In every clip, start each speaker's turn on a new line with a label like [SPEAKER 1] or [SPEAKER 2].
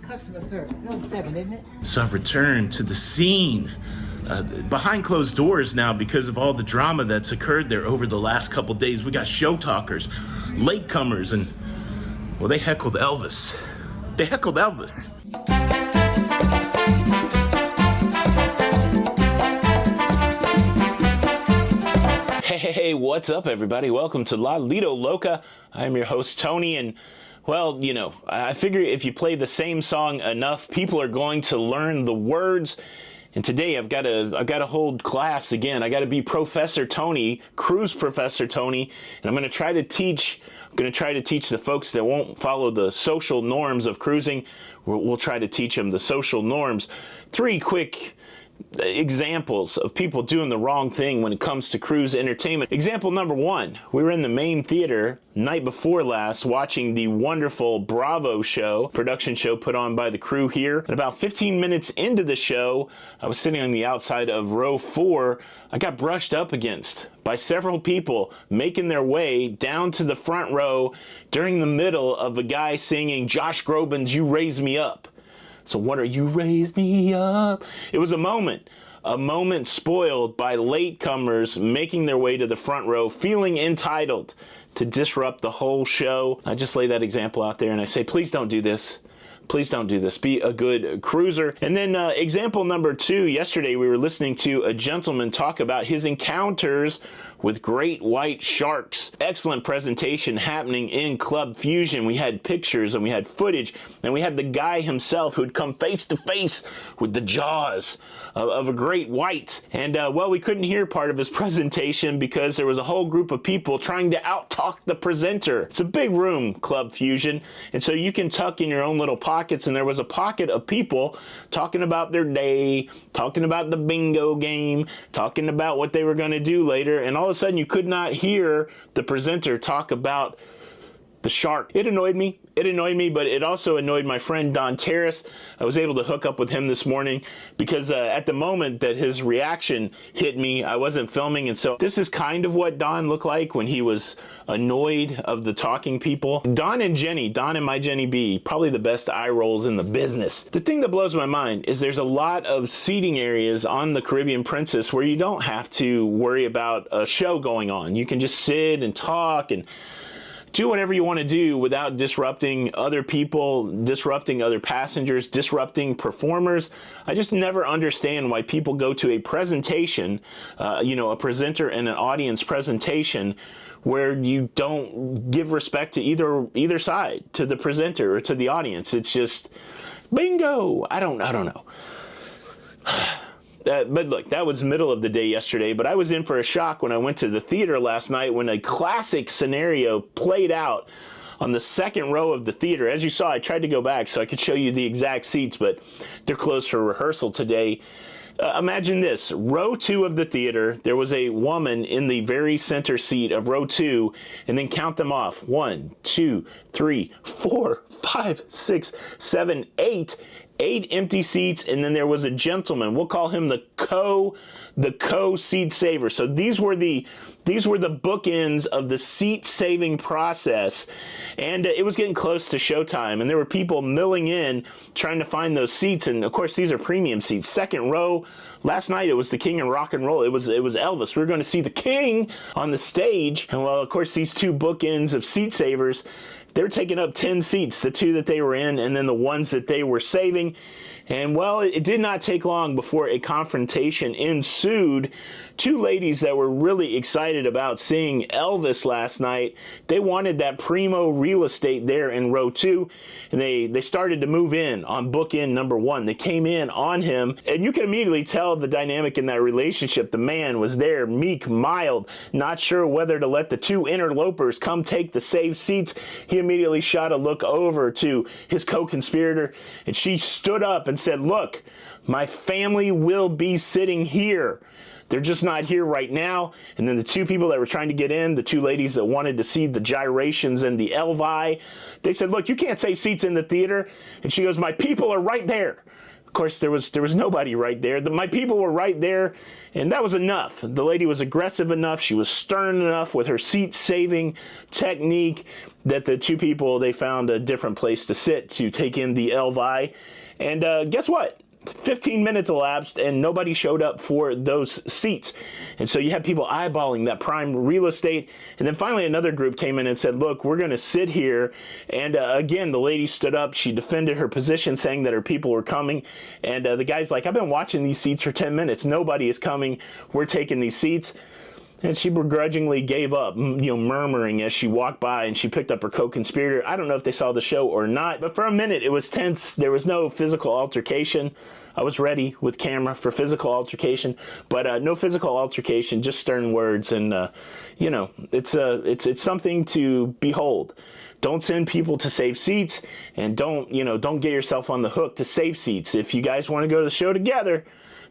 [SPEAKER 1] Customer service. That was 7, isn't it?
[SPEAKER 2] So I've returned to the scene behind closed doors now because of all the drama that's occurred there over the last couple days. We got show talkers, latecomers, and, well, they heckled Elvis. They heckled Elvis. Hey, what's up, everybody? Welcome to La Lido Loca. I'm your host, Tony, and well, you know, I figure if you play the same song enough, people are going to learn the words. And today I've got to hold class again. I got to be Professor Tony, Cruise Professor Tony, and I'm going to try to teach the folks that won't follow the social norms of cruising. We'll try to teach them the social norms. 3 quick examples of people doing the wrong thing when it comes to cruise entertainment. Example number 1, we were in the main theater night before last watching the wonderful Bravo show, production show put on by the crew here. And about 15 minutes into the show, I was sitting on the outside of row 4. I got brushed up against by several people making their way down to the front row during the middle of a guy singing Josh Groban's You Raise Me Up. So what are you raise me up? It was a moment spoiled by latecomers making their way to the front row, feeling entitled to disrupt the whole show. I just lay that example out there and I say, please don't do this. Please don't do this. Be a good cruiser. And then example number 2, yesterday we were listening to a gentleman talk about his encounters with great white sharks. Excellent presentation happening in Club Fusion. We had pictures and we had footage and we had the guy himself who'd come face to face with the jaws of a great white. And well, we couldn't hear part of his presentation because there was a whole group of people trying to out-talk the presenter. It's a big room, Club Fusion, and so you can tuck in your own little pockets, and there was a pocket of people talking about their day, talking about the bingo game, talking about what they were going to do later, and all of a sudden you could not hear the presenter talk about the shark. It annoyed me, but it also annoyed my friend Don Terrace. I was able to hook up with him this morning because at the moment that his reaction hit me, I wasn't filming, and so this is kind of what Don looked like when he was annoyed of the talking people. Don and my Jenny B, probably the best eye rolls in the business. The thing that blows my mind is there's a lot of seating areas on the Caribbean Princess where you don't have to worry about a show going on. You can just sit and talk and do whatever you want to do without disrupting other people, disrupting other passengers, disrupting performers. I just never understand why people go to a presentation, a presenter and an audience presentation where you don't give respect to either side, to the presenter or to the audience. It's just bingo. I don't know. But look, that was middle of the day yesterday, but I was in for a shock when I went to the theater last night when a classic scenario played out on the second row of the theater. As you saw, I tried to go back so I could show you the exact seats, but they're closed for rehearsal today. Imagine this, row 2 of the theater, there was a woman in the very center seat of row 2, and then count them off. 1, 2, 3, 4, 5, 6, 7, 8. 8 empty seats, and then there was a gentleman. We'll call him the co-seat saver. So these were the bookends of the seat saving process, and it was getting close to showtime, and there were people milling in trying to find those seats. And of course, these are premium seats. Second row. Last night it was the king of rock and roll. It was Elvis. We were going to see the king on the stage, and well, of course, these 2 bookends of seat savers, they were taking up 10 seats, the 2 that they were in, and then the ones that they were saving. And well, it did not take long before a confrontation ensued. 2 ladies that were really excited about seeing Elvis last night, they wanted that primo real estate there in row 2, and they started to move in on bookend number 1. They came in on him, and you can immediately tell the dynamic in that relationship. The man was there, meek, mild, not sure whether to let the 2 interlopers come take the saved seats. He immediately shot a look over to his co-conspirator, and she stood up and said, "Look, my family will be sitting here. They're just not here right now." And then the 2 people that were trying to get in, the 2 ladies that wanted to see the gyrations and the Elvi, they said, "Look, you can't save seats in the theater." And she goes, "My people are right there." Of course, there was nobody right there. My people were right there, and that was enough. The lady was aggressive enough. She was stern enough with her seat-saving technique that the two people, they found a different place to sit to take in the Elvi. And guess what? 15 minutes elapsed and nobody showed up for those seats. And so you had people eyeballing that prime real estate. And then finally another group came in and said, look, we're going to sit here. And again, the lady stood up. She defended her position, saying that her people were coming. And the guy's like, I've been watching these seats for 10 minutes. Nobody is coming. We're taking these seats. And she begrudgingly gave up, murmuring as she walked by, and she picked up her co-conspirator. I don't know if they saw the show or not, but for a minute it was tense. There was no physical altercation. I was ready with camera for physical altercation, but no physical altercation, just stern words. And it's something to behold. Don't send people to save seats, and don't get yourself on the hook to save seats. If you guys want to go to the show together,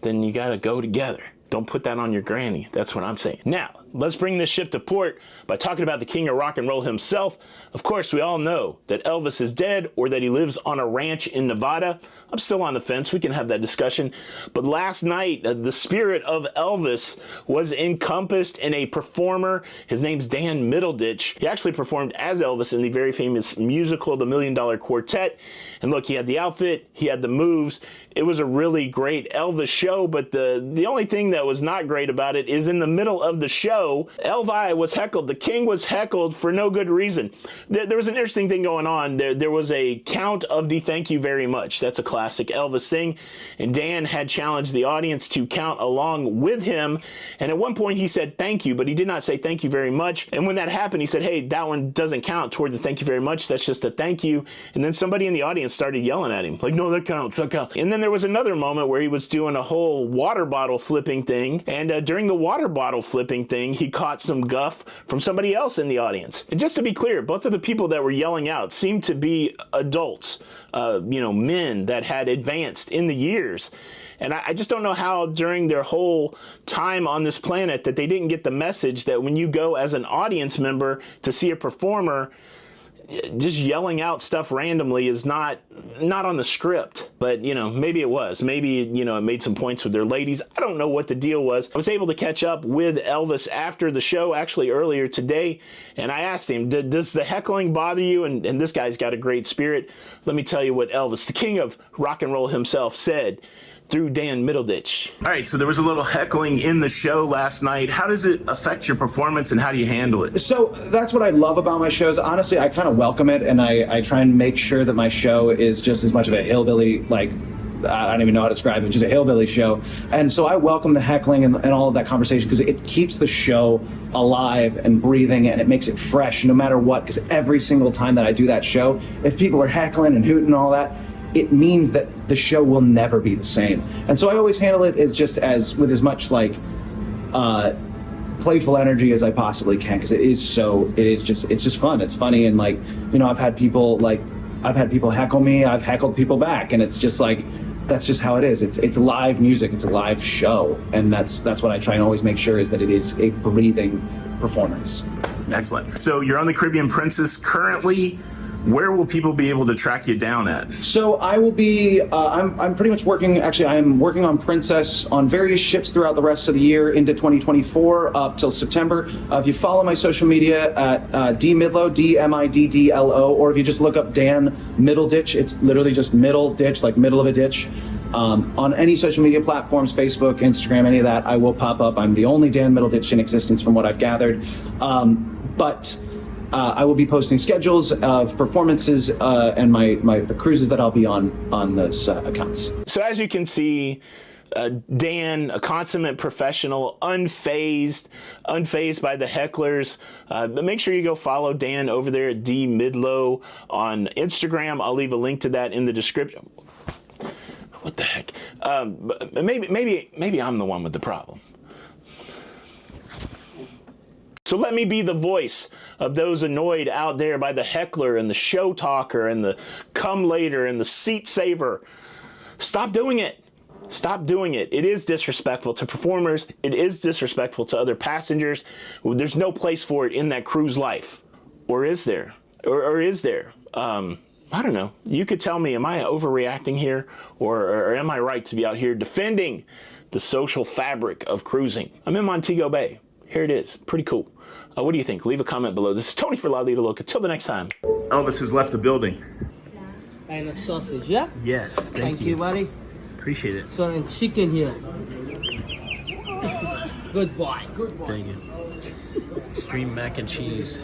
[SPEAKER 2] then you got to go together. Don't put that on your granny. That's what I'm saying. Now, let's bring this ship to port by talking about the king of rock and roll himself. Of course, we all know that Elvis is dead, or that he lives on a ranch in Nevada. I'm still on the fence. We can have that discussion. But last night, the spirit of Elvis was encompassed in a performer. His name's Dan Middleditch. He actually performed as Elvis in the very famous musical, The $1 Million Quartet. And look, he had the outfit, he had the moves. It was a really great Elvis show, but the only thing that was not great about it is in the middle of the show, Elvi was heckled. The king was heckled for no good reason. There was an interesting thing going on. There was a count of the thank you very much. That's a classic Elvis thing. And Dan had challenged the audience to count along with him. And at one point he said thank you, but he did not say thank you very much. And when that happened, he said, hey, that one doesn't count toward the thank you very much. That's just a thank you. And then somebody in the audience started yelling at him, like, no, that counts, that counts. And then there was another moment where he was doing a whole water bottle flipping thing. And during the water bottle flipping thing, he caught some guff from somebody else in the audience. And just to be clear, both of the people that were yelling out seemed to be adults, men that had advanced in the years. And I just don't know how during their whole time on this planet that they didn't get the message that when you go as an audience member to see a performer, just yelling out stuff randomly is not on the script. But, maybe it was. Maybe, it made some points with their ladies. I don't know what the deal was. I was able to catch up with Elvis after the show, actually earlier today, and I asked him, does the heckling bother you? And this guy's got a great spirit. Let me tell you what Elvis, the king of rock and roll himself, said through Dan Middleditch. All right, so there was a little heckling in the show last night. How does it affect your performance, and how do you handle it?
[SPEAKER 3] So that's what I love about my shows. Honestly, I kind of welcome it, and I try and make sure that my show is just as much of a hillbilly, I don't even know how to describe it, just a hillbilly show. And so I welcome the heckling and all of that conversation, because it keeps the show alive and breathing, and it makes it fresh no matter what. Because every single time that I do that show, if people are heckling and hooting and all that, it means that the show will never be the same. And so I always handle it with as much playful energy as I possibly can, because it's just fun. It's funny, and I've had people heckle me, I've heckled people back, and it's just that's just how it is. It's live music, it's a live show, and that's what I try and always make sure is that it is a breathing performance.
[SPEAKER 2] Excellent. So you're on the Caribbean Princess currently. Where will people be able to track you down at?
[SPEAKER 3] So I will be, I'm pretty much working on Princess on various ships throughout the rest of the year into 2024 up till September. If you follow my social media at DMidlo, DMIDDLO, or if you just look up Dan Middleditch, it's literally just middle ditch, like middle of a ditch. On any social media platforms, Facebook, Instagram, any of that, I will pop up. I'm the only Dan Middleditch in existence from what I've gathered. I will be posting schedules of performances and the cruises that I'll be on those accounts.
[SPEAKER 2] So as you can see, Dan, a consummate professional, unfazed by the hecklers. But make sure you go follow Dan over there at DMidlo on Instagram. I'll leave a link to that in the description. What the heck? Maybe I'm the one with the problem. So let me be the voice of those annoyed out there by the heckler and the show talker and the come later and the seat saver. Stop doing it. Stop doing it. It is disrespectful to performers. It is disrespectful to other passengers. There's no place for it in that cruise life. Or is there? Or is there? I don't know. You could tell me, am I overreacting here? Or am I right to be out here defending the social fabric of cruising? I'm in Montego Bay. Here it is. Pretty cool. What do you think? Leave a comment below. This is Tony for La Lido Loca. Till the next time. Elvis has left the building.
[SPEAKER 4] And a sausage, yeah?
[SPEAKER 2] Yes,
[SPEAKER 4] Thank you, buddy.
[SPEAKER 2] Appreciate it.
[SPEAKER 4] So, and chicken here. Good boy, good boy.
[SPEAKER 2] Thank you. Extreme mac and cheese.